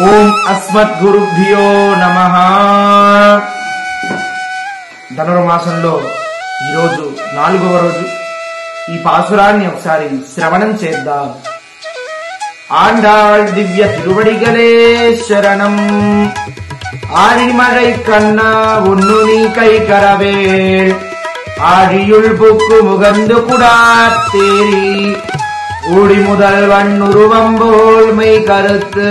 ఓం అస్మద్గురుభ్యో నమః. ధనుర్మాసంలో ఈరోజు 4వ రోజు. ఈ పాసురాన్ని ఒకసారి శ్రవణం చేద్దాం. ఆండాళ్ దివ్య తిరువడిగలే శరణం. ஆழிமழை கண்ணா ஒன்னு நீ கை கரவேள். ஆழியுள் புக்கு முகந்து குடாத்தேரி ஊடி முதல்வன் உருவம்போல் மெய் கருத்து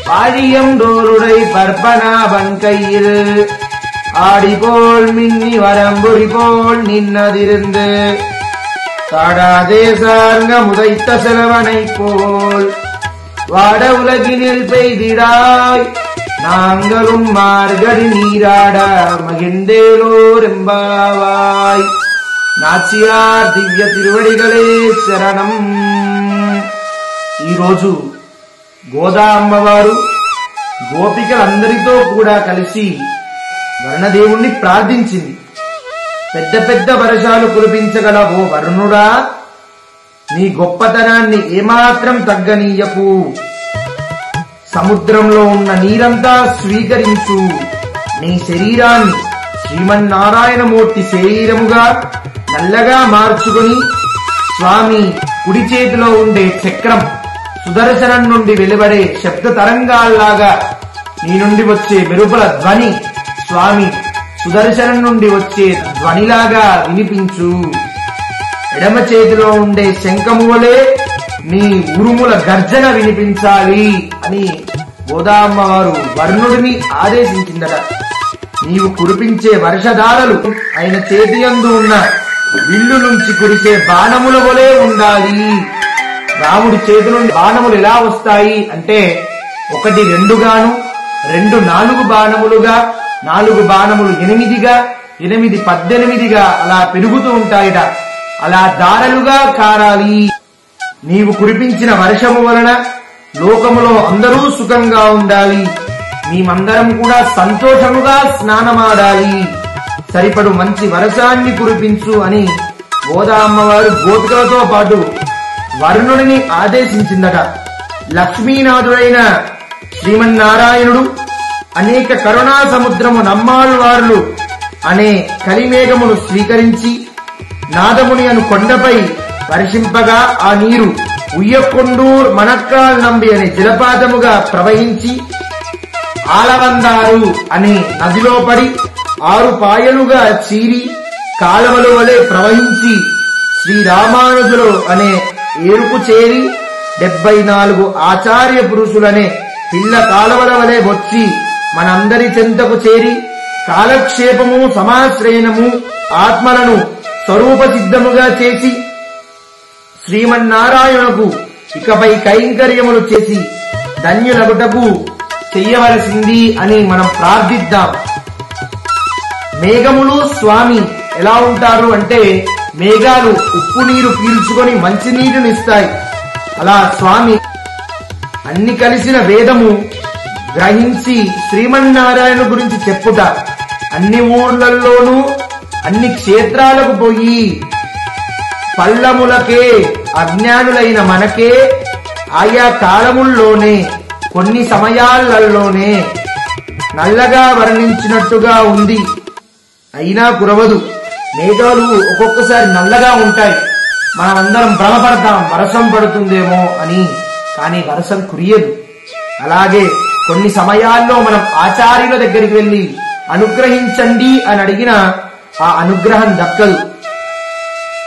பாழியந்தோருடை பற்பனாபன் கையில் ஆடிபோல் மின்னி வரம்புரி போல் நின்னதிருந்து தாடாதே சார்ங்க முதைத்த செலவனை போல் வாட உலகினில் பெய்திடாய் நாங்களும் மார்கழி நீராட மகிழ்ந்தேலோரெம்பாவாய். నాచియార్ దివ్య తిరువడిగలే శరణం. ఈరోజు గోదా అమ్మవారు గోపికలందరితో కూడా కలిసి వరుణదేవుణ్ణి ప్రార్థించింది. పెద్ద పెద్ద వర్షాలు కురిపించగల ఓ వరుణుడా, నీ గొప్పతనాన్ని ఏమాత్రం తగ్గనీయకు. సముద్రంలో ఉన్న నీరంతా స్వీకరించు. నీ శరీరాన్ని శ్రీమన్నారాయణమూర్తి శరీరముగా నల్లగా మార్చుకుని స్వామి కుడి చేతిలో ఉండే చక్రం సుదర్శనం నుండి వెలువడే శబ్ద తరంగాల్లాగా నీ నుండి వచ్చే మెరుపుల ధ్వని స్వామి సుదర్శనం నుండి వచ్చే ధ్వనిలాగా వినిపించు. ఎడమ చేతిలో ఉండే శంఖము వలె నీ ఉరుముల గర్జన వినిపించాలి అని గోదామ్మవారు వరుణుడిని ఆదేశించిందట. నీవు కురిపించే వర్షధారలు ఆయన చేతి యందు ఉన్న విల్లు నుంచి కురిసే బాణముల వలె ఉండాలి. రాముడి చేతి నుండి బాణములు ఎలా వస్తాయి అంటే, 1 2 గాను, 2 4 బాణములుగా, 4 బాణములు 8గా, 8 18గా అలా పెరుగుతూ ఉంటాయిట. అలా దారలుగా కారాలి. నీవు కురిపించిన వర్షము వలన లోకములో అందరూ సుఖంగా ఉండాలి. మేమందరం కూడా సంతోషముగా స్నానమాడాలి. సరిపడు మంచి వర్షాన్ని కురిపించు అని గోదా అమ్మవారు గోపికలతో పాటు వరుణుడిని ఆదేశించిందట. లక్ష్మీనాథుడైన శ్రీమన్నారాయణుడు అనేక కరుణా సముద్రము నమ్మాళ్వార్లు అనే కలిమేఘమును స్వీకరించి నాదముని అను కొండపై వర్షింపగా ఆ నీరు ఉయ్యకొండూర్ మనక్కాల్ నంబి అనే జలపాతముగా ప్రవహించి ఆలవందారు అనే నదిలో పడి 6 పాయలుగా చీరి కాలవల వలె ప్రవహించి శ్రీరామానుజులు అనే ఏరుకు చేరి 74 ఆచార్య పురుషులనే పిల్ల కాలవల వలె వచ్చి మనందరి చెంతకు చేరి కాలక్షేపము సమాశ్రయనము ఆత్మలను స్వరూప సిద్ధముగా చేసి శ్రీమన్నారాయణకు ఇకపై కైంకర్యములు చేసి ధన్యులగుటకు చెయ్యవలసింది అని మనం ప్రార్థిద్దాం. మేఘములు స్వామి ఎలా ఉంటారు అంటే, మేఘాలు ఉప్పు నీరు పీల్చుకొని మంచినీరునిస్తాయి. అలా స్వామి అన్ని కలిసిన వేదము గ్రహించి శ్రీమన్నారాయణ గురించి చెప్పుట, అన్ని ఊర్లలోనూ అన్ని క్షేత్రాలకు పోయి పల్లములకే అజ్ఞానులైన మనకే ఆయా కాలముల్లోనే కొన్ని సమయాలలోనే నల్లగా వర్ణించినట్టుగా ఉంది. అయినా కురవదు. మేఘాలు ఒక్కొక్కసారి నల్లగా ఉంటాయి. మనమందరం భ్రమపడతాం వర్షం పడుతుందేమో అని, కానీ వర్షం కురియదు. అలాగే కొన్ని సమయాల్లో మనం ఆచార్యుల దగ్గరికి వెళ్లి అనుగ్రహించండి అని అడిగినా ఆ అనుగ్రహం దక్కదు.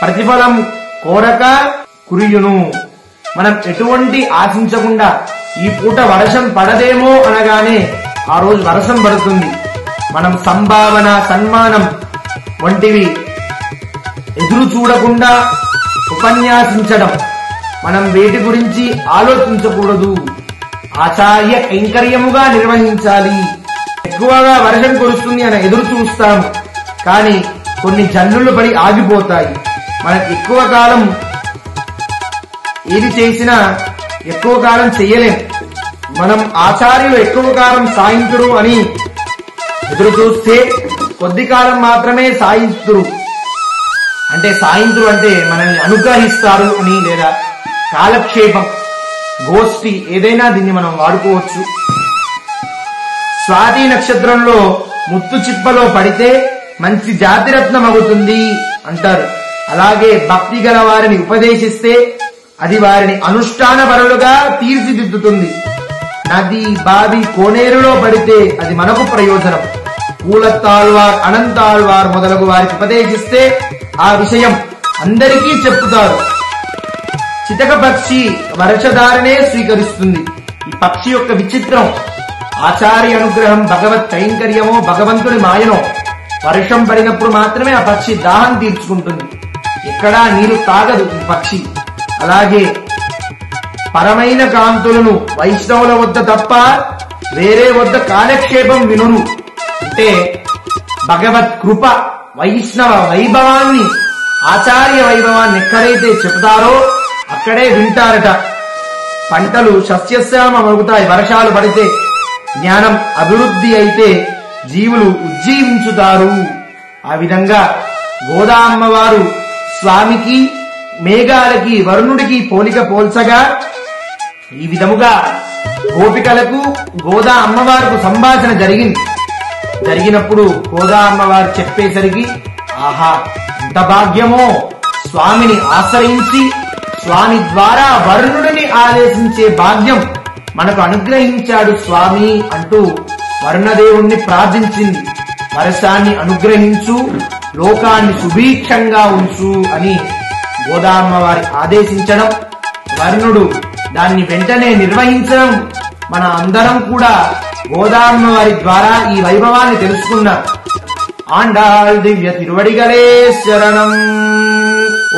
ప్రతిఫలం కోరక కురియును. మనం ఎటువంటి ఆశించకుండా ఈ పూట వర్షం పడదేమో అనగానే ఆ రోజు వర్షం పడుతుంది. మనం సంభావన, సన్మానం వంటివి ఎదురు చూడకుండా ఉపన్యాసించడం, మనం వేటి గురించి ఆలోచించకూడదు. ఆచార్య కైంకర్యముగా నిర్వహించాలి. ఎక్కువగా వర్షం కురుస్తుంది అని ఎదురు చూస్తాము, కానీ కొన్ని జల్లులు పడి ఆగిపోతాయి. మనం ఎక్కువ కాలం ఏది చేసినా ఎక్కువ కాలం చెయ్యలేం. మనం ఆచార్యులు ఎక్కువ కాలం సాయించురు అని ఎదురు చూస్తే కొద్ది కాలం మాత్రమే సాయించురు. అంటే సాయించురు అంటే మనల్ని అనుగ్రహిస్తారు అని, లేదా కాలక్షేపం గోష్ఠి ఏదైనా దీన్ని మనం వాడుకోవచ్చు. స్వాతి నక్షత్రంలో ముత్తు చిప్పలో పడితే మంచి జాతిరత్నం అవుతుంది అంటారు. అలాగే భక్తి గల వారిని ఉపదేశిస్తే అది వారిని అనుష్ఠాన పరులుగా తీర్చిదిద్దుతుంది. నది బావి కోనేరులో పడితే అది మనకు ప్రయోజనం. కూలత్తాళ్వార్ అనంతాళ్వార్ మొదలగు వారికి ఉపదేశిస్తే ఆ విషయం అందరికీ చెప్పుతారు. చితక పక్షి వర్షధారనే స్వీకరిస్తుంది. ఈ పక్షి యొక్క విచిత్రం, ఆచార్య అనుగ్రహం, భగవత్ కైంకర్యమో భగవంతుని మాయనో వర్షం పడినప్పుడు మాత్రమే ఆ పక్షి దాహం తీర్చుకుంటుంది. ఎక్కడా నీరు తాగదు ఈ పక్షి. అలాగే పరమైన కాంతులను వైష్ణవుల వద్ద తప్ప వేరే వద్ద కాలక్షేపం వినురు. అంటే భగవత్ కృప, వైష్ణవ వైభవాన్ని, ఆచార్య వైభవాన్ని ఎక్కడైతే చెబుతారో అక్కడే వింటారట. పంటలు సస్యశ్యామమవుతాయి వర్షాలు పడితే. జ్ఞానం అభివృద్ధి అయితే జీవులు ఉజ్జీవించుతారు. ఆ విధంగా గోదా అమ్మవారు స్వామికి, మేఘాలకి, వరుణుడికి పోలిక పోల్చగా ఈ విధముగా గోపికలకు గోదా అమ్మవారికి సంభాషణ జరిగినప్పుడు గోదా అమ్మవారు చెప్పేసరికి ఆహా ఎంత భాగ్యమో, స్వామిని ఆశ్రయించి స్వామి ద్వారా వరుణుడిని ఆదేశించే భాగ్యం మనకు అనుగ్రహించాడు స్వామి అంటూ వరుణదేవుణ్ణి ప్రార్థించింది. వర్షాన్ని అనుగ్రహించు, లోకాన్ని సుభిక్షంగా ఉంచు అని గోదామ్మవారి ఆదేశించడం, వరుణుడు దాన్ని వెంటనే నిర్వహించడం, మన అందరం కూడా గోదామ్మవారి ద్వారా ఈ వైభవాన్ని తెలుసుకున్నాం. ఆండాళ్ దివ్య తిరువడిగలే శరణం.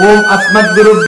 ఓం అస్మద్గురు